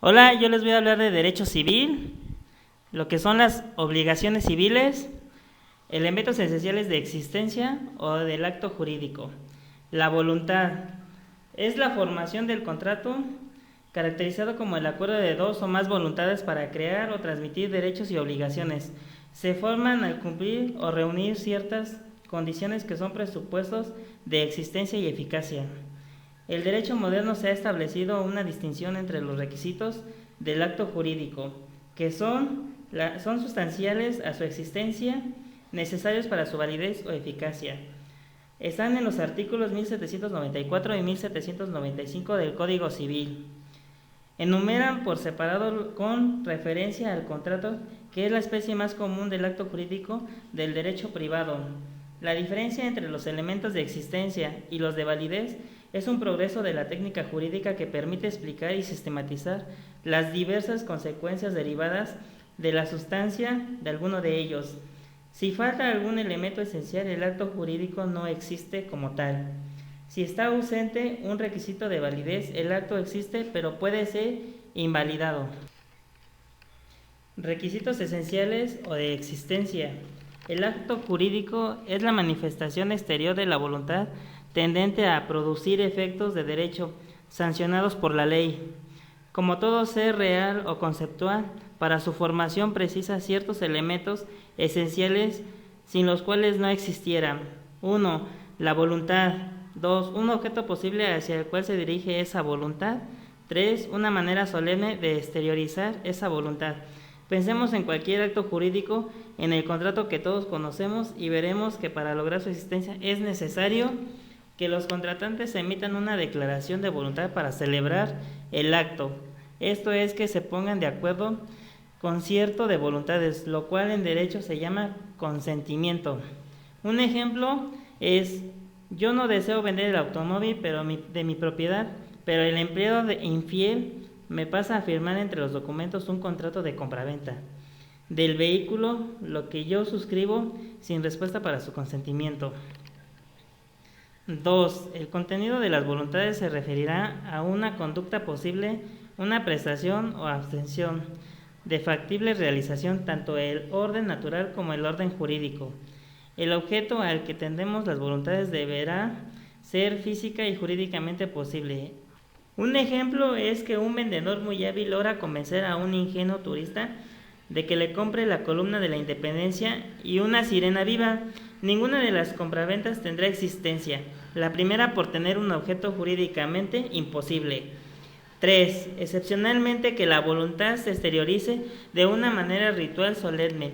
Hola, yo les voy a hablar de derecho civil, lo que son las obligaciones civiles, elementos esenciales de existencia o del acto jurídico. La voluntad es la formación del contrato caracterizado como el acuerdo de dos o más voluntades para crear o transmitir derechos y obligaciones. Se forman al cumplir o reunir ciertas condiciones que son presupuestos de existencia y eficacia. El derecho moderno se ha establecido una distinción entre los requisitos del acto jurídico, que son sustanciales a su existencia, necesarios para su validez o eficacia. Están en los artículos 1794 y 1795 del Código Civil. Enumeran por separado con referencia al contrato, que es la especie más común del acto jurídico del derecho privado. La diferencia entre los elementos de existencia y los de validez es un progreso de la técnica jurídica que permite explicar y sistematizar las diversas consecuencias derivadas de la sustancia de alguno de ellos. Si falta algún elemento esencial, el acto jurídico no existe como tal. Si está ausente un requisito de validez, el acto existe pero puede ser invalidado. Requisitos esenciales o de existencia. El acto jurídico es la manifestación exterior de la voluntad tendente a producir efectos de derecho sancionados por la ley. Como todo ser real o conceptual, para su formación precisa ciertos elementos esenciales sin los cuales no existiera. 1. La voluntad. 2. Un objeto posible hacia el cual se dirige esa voluntad. 3. Una manera solemne de exteriorizar esa voluntad. Pensemos en cualquier acto jurídico, en el contrato que todos conocemos, y veremos que para lograr su existencia es necesario que los contratantes emitan una declaración de voluntad para celebrar el acto. Esto es, que se pongan de acuerdo concierto de voluntades, lo cual en derecho se llama consentimiento. Un ejemplo es: yo no deseo vender el automóvil de mi propiedad, pero el empleado infiel me pasa a firmar entre los documentos un contrato de compraventa del vehículo, lo que yo suscribo sin respuesta para su consentimiento. 2. El contenido de las voluntades se referirá a una conducta posible, una prestación o abstención de factible realización, tanto el orden natural como el orden jurídico. El objeto al que tendemos las voluntades deberá ser física y jurídicamente posible. Un ejemplo es que un vendedor muy hábil logra convencer a un ingenuo turista de que le compre la columna de la Independencia y una sirena viva. Ninguna de las compraventas tendrá existencia, la primera por tener un objeto jurídicamente imposible. 3. Excepcionalmente, que la voluntad se exteriorice de una manera ritual solemne,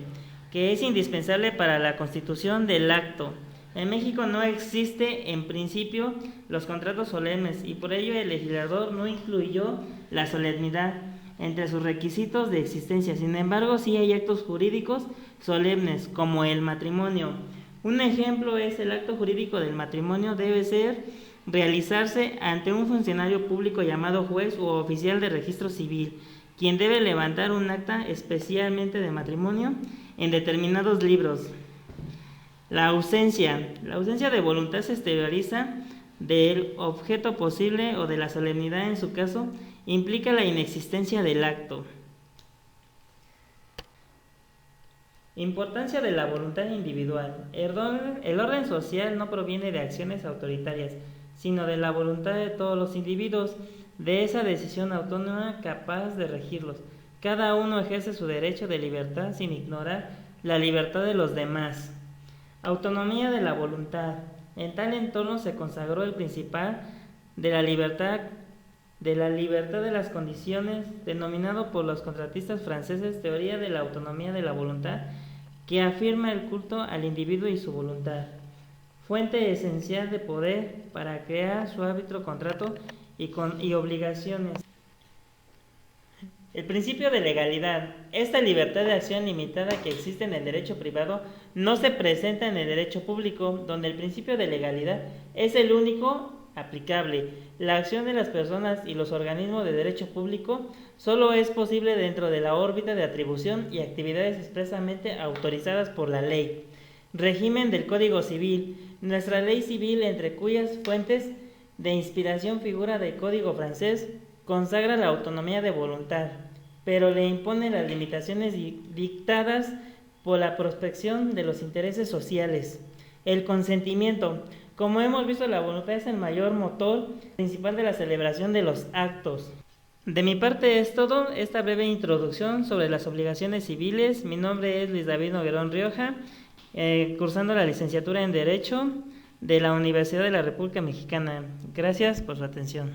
que es indispensable para la constitución del acto. En México no existe en principio los contratos solemnes, y por ello el legislador no incluyó la solemnidad entre sus requisitos de existencia. Sin embargo, sí hay actos jurídicos solemnes, como el matrimonio. Un ejemplo es: el acto jurídico del matrimonio debe realizarse ante un funcionario público llamado juez u oficial de registro civil, quien debe levantar un acta especialmente de matrimonio en determinados libros. La ausencia de voluntad se exterioriza del objeto posible o de la solemnidad. En su caso, implica la inexistencia del acto. Importancia de la voluntad individual. El orden social no proviene de acciones autoritarias, sino de la voluntad de todos los individuos, de esa decisión autónoma capaz de regirlos. Cada uno ejerce su derecho de libertad sin ignorar la libertad de los demás. Autonomía de la voluntad. En tal entorno se consagró el principio de la libertad de las condiciones, denominado por los contratistas franceses teoría de la autonomía de la voluntad, que afirma el culto al individuo y su voluntad, fuente esencial de poder para crear su árbitro, contrato y obligaciones. El principio de legalidad. Esta libertad de acción limitada que existe en el derecho privado no se presenta en el derecho público, donde el principio de legalidad es el único aplicable. La acción de las personas y los organismos de derecho público solo es posible dentro de la órbita de atribución y actividades expresamente autorizadas por la ley. Régimen del Código Civil. Nuestra ley civil, entre cuyas fuentes de inspiración figura del Código francés, consagra la autonomía de voluntad, pero le impone las limitaciones dictadas por la prospección de los intereses sociales. El consentimiento. Como hemos visto, la voluntad es el mayor motor principal de la celebración de los actos. De mi parte es todo esta breve introducción sobre las obligaciones civiles. Mi nombre es Luis David Noguerón Rioja, cursando la licenciatura en Derecho de la Universidad de la República Mexicana. Gracias por su atención.